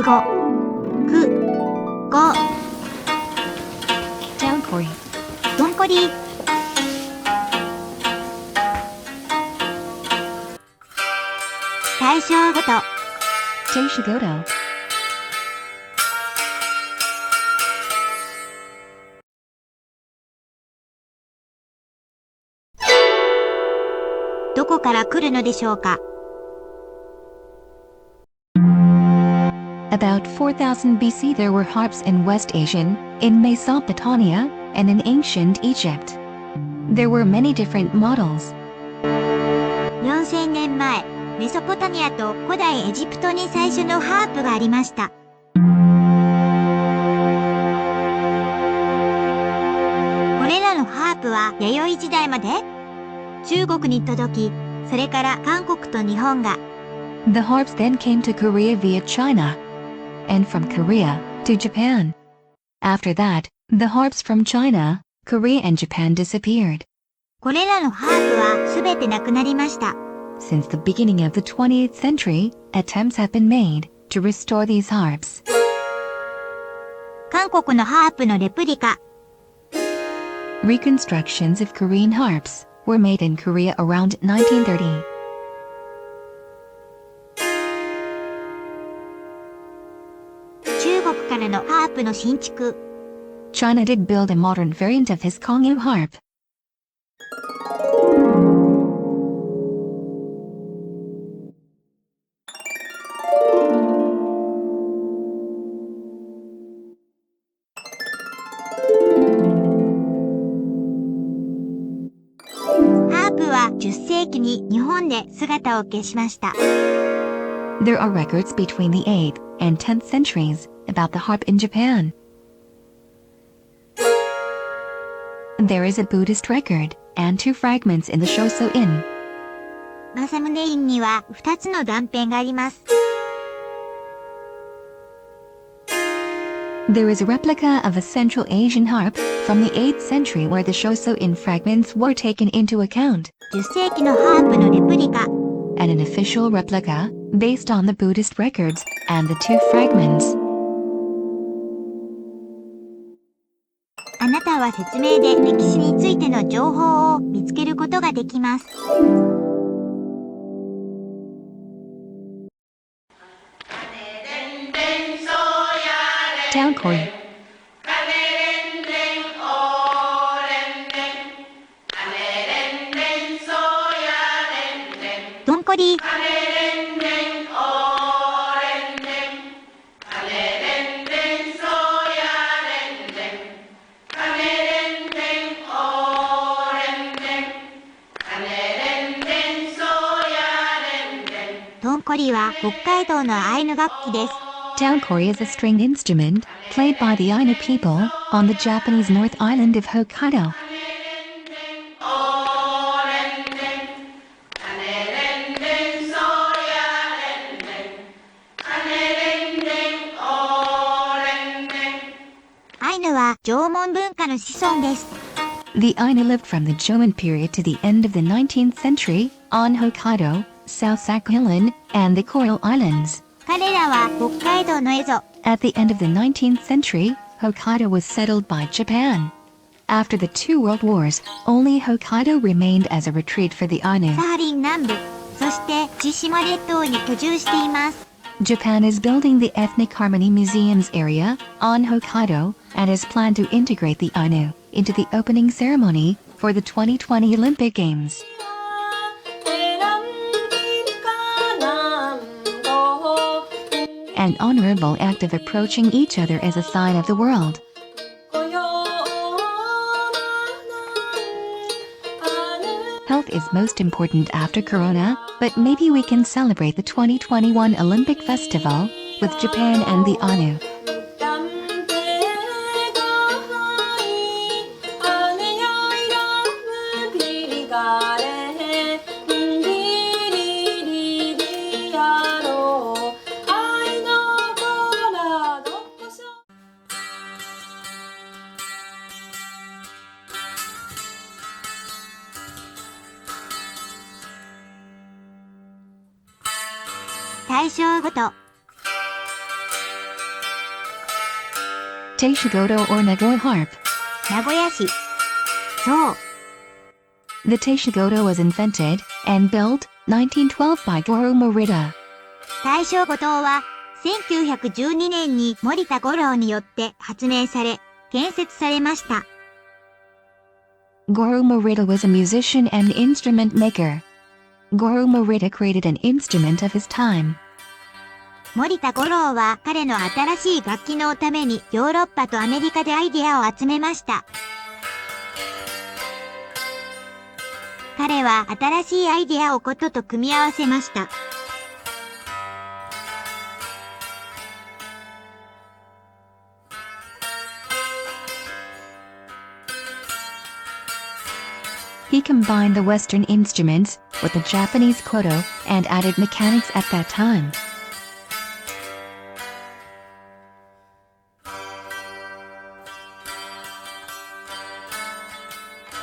Kugo Tonkori Tonkori Taishogoto Taishogotoどこから来るのでしょうか。 About 4000 BC there were harps in West Asian, in Mesopotamia, and in ancient Egypt. There were many different models. 4000年前、メソポタミアと古代エジプトに最初のハープがありました。これらのハープは弥生時代まで中国に届き、それから韓国と日本が。The harps then came to Korea via China, and from Korea to Japan. After that, the harps from China, Korea and Japan disappeared. これらのハープはすべてなくなりました。Since the beginning of the 20th century, attempts have been made to restore these harps. 韓国のハープのレプリカ。Reconstructions of Korean harps were made in Korea around 1930. 中国からのハープの新築。China did build a modern variant of his Konghou harp. (10 世紀に日本で姿を消しました。There are records between the 8th and 10th centuries about the harp in Japan. There is a Buddhist record and 2 fragments in the Shoso-in. 正宗院には2つの断片があります。There is a replica of a Central Asian harp from the 8th century where the Shoso-in fragments were taken into account. 10世紀のハープのレプリカ。And an official replica based on the Buddhist records and the 2 fragments. あなたは説明で歴史についての情報を見つけることができます。Tonkoriトンコリトンコリは北海道のアイヌ楽器です。Tonkori is a stringed instrument played by the Ainu people on the Japanese North Island of Hokkaido. Ainu は縄文文化の子孫です。The Ainu lived from the Jomon period to the end of the 19th century on Hokkaido, South Sakhalin, and the Coral Islands. 彼らは北海道の蝦夷。At the end of the 19th century, Hokkaido was settled by Japan. After the 2 world wars, only Hokkaido remained as a retreat for the Ainu. サハリン南部、そして千島列島に居住しています。Japan is building the Ethnic Harmony Museums area on Hokkaido and has planned to integrate the Ainu into the opening ceremony for the 2020 Olympic Games. An honorable act of approaching each other is a sign of the world. Health is most important after Corona, but maybe we can celebrate the 2021 Olympic Festival with Japan and the Ainu. Taishōgoto Taishogoto or Nagoya harp. 名古屋市。そう。The Taishogoto was invented and built 1912 by Goro Morita. 大正五島は1912年に森田五郎によって発明され、建設されました。Goro Morita was a musician and instrument maker. Goro Morita created an instrument of his time. 森田五郎は彼の新しい楽器のためにヨーロッパとアメリカでアイデアを集めました。彼は新しいアイデアをことと組み合わせました。He combined the Western instruments with the Japanese koto and added mechanics at that time.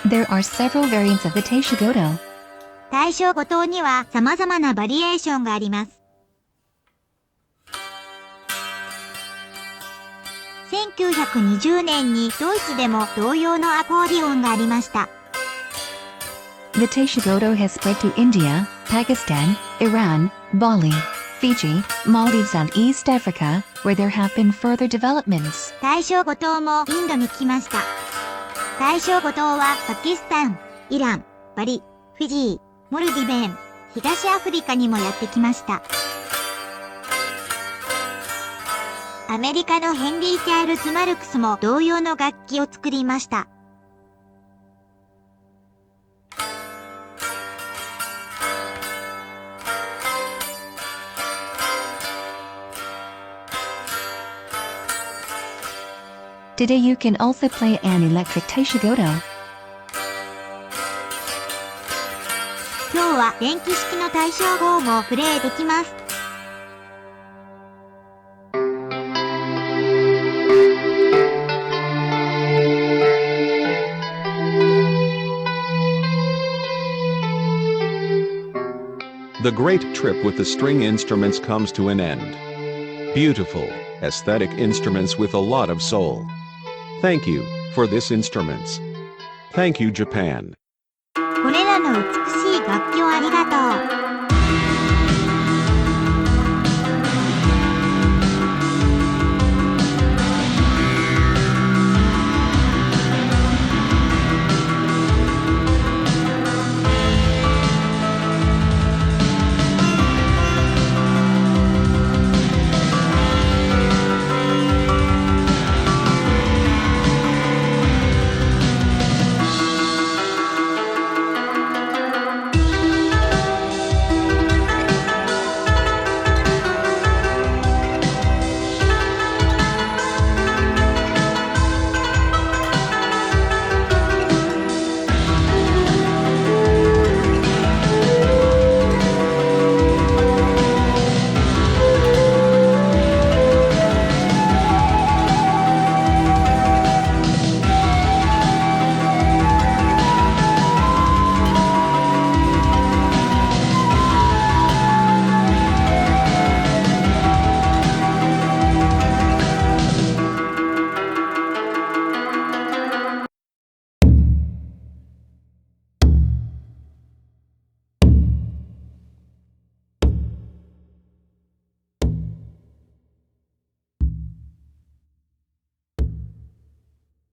There are several variants of the Taishogoto. 大正五島には様々なバリエーションがあります。1920年にドイツでも同様のアコーディオンがありました。The Taishogoto has spread to India, Pakistan, Iran, Bali, Fiji, Maldives and East Africa, where there have been further developments. 大正五島もインドに来ました。大正五島はパキスタン、イラン、バリ、フィジー、モルディベン、東アフリカにもやってきました。アメリカのヘンリー・チャールズ・マルクスも同様の楽器を作りました。Today you can also play an electric Taishogoto. 今日は電気式の大正号もプレイできます。The great trip with the string instruments comes to an end. Beautiful, aesthetic instruments with a lot of soul. Thank you for this instruments. Thank you, Japan. これらの美しい楽器をありがとう。